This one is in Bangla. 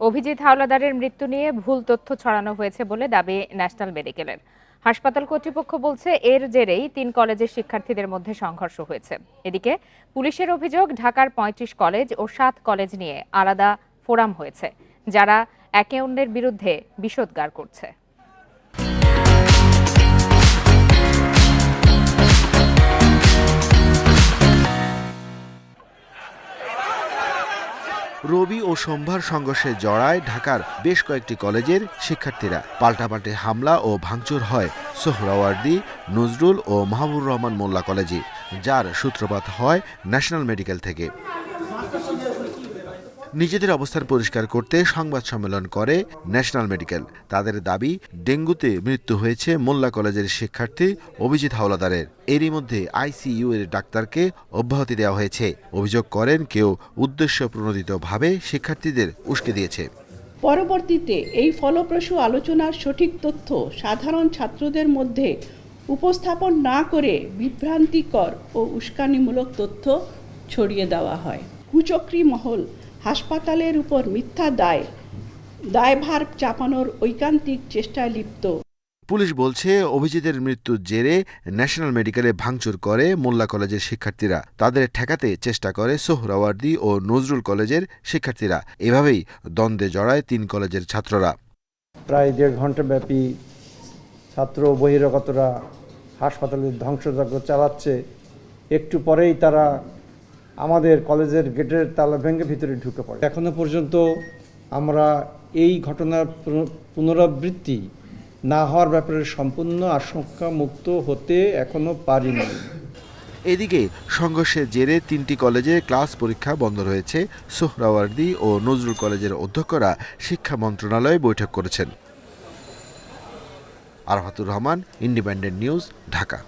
অভিজিৎ হাওলাদারের মৃত্যু নিয়ে ভুল তথ্য ছড়ানো হয়েছে বলে দাবি ন্যাশনাল মেডিকেলের। হাসপাতাল কর্তৃপক্ষ বলছে এর জেরেই 3 কলেজের শিক্ষার্থীদের মধ্যে সংঘর্ষ হয়েছে। এদিকে পুলিশের অভিযোগ ঢাকার 35 কলেজ ও 7 কলেজ নিয়ে আলাদা ফোরাম হয়েছে, যারা একে অন্যের বিরুদ্ধে বিষোদ্গার করছে। রবি ও সোমবার সংঘর্ষে জড়ায় ঢাকার বেশ কয়েকটি কলেজের শিক্ষার্থীরা। পাল্টাপাল্টি হামলা ও ভাঙচুর হয় সোহরাওয়ার্দী, নজরুল ও মাহবুর রহমান মোল্লা কলেজে, যার সূত্রপাত হয় ন্যাশনাল মেডিকেল থেকে। নিজেদের অবস্থান পরিষ্কার করতে সংবাদ সম্মেলন করে ন্যাশনাল মেডিকেল। তাদের দাবি, ডেঙ্গুতে মৃত্যু হয়েছে মোল্লা কলেজের শিক্ষার্থী অভিজিৎ হাওলাদারের। এরই মধ্যে আইসিইউ এর ডাক্তারকে অব্যাহতি দেওয়া হয়েছে। অভিযোগ করেন কেউ উদ্দেশ্য প্রণোদিতভাবে শিক্ষার্থীদের উস্কে দিয়েছে। পরবর্তীতে এই ফলপ্রসূ আলোচনার সঠিক তথ্য সাধারণ ছাত্রদের মধ্যে উপস্থাপন না করে বিভ্রান্তিকর ও উস্কানিমূলক তথ্য ছড়িয়ে দেওয়া হয়। কুচক্রী মহল হাসপাতালের উপর মিথ্যা দায়ভার চাপানোর ঐকান্তিক চেষ্টায় লিপ্ত। পুলিশ বলছে অভিজিতের মৃত্যুর জেরে ন্যাশনাল মেডিকেলে ভাঙচুর করে মোল্লা কলেজের শিক্ষার্থীরা। তাদের ঠেকাতে চেষ্টা করে সোহরাওয়ার্দী ও নজরুল কলেজের শিক্ষার্থীরা। এভাবেই দ্বন্দ্বে জড়ায় 3 কলেজের ছাত্ররা। প্রায় 1.5 ঘন্টা ব্যাপী ছাত্র বহিরাগতরা হাসপাতালের ধ্বংসযজ্ঞ চালাচ্ছে। একটু পরেই তারা আমাদের কলেজের গেটের তালা ভেঙে ভিতরে ঢুকে পড়ে। এখনো পর্যন্ত আমরা এই ঘটনার পুনরাবৃত্তি না হওয়ার ব্যাপারে সম্পূর্ণ আশঙ্কা মুক্ত হতে এখনো পারিনি। এদিকে সংঘর্ষের জেরে 3টি কলেজে ক্লাস পরীক্ষা বন্ধ রয়েছে। সোহরাওয়ার্দী ও নজরুল কলেজের অধ্যক্ষরা শিক্ষা মন্ত্রণালয়ে বৈঠক করেছেন। Arfatur Rahman, independent news, Dhaka.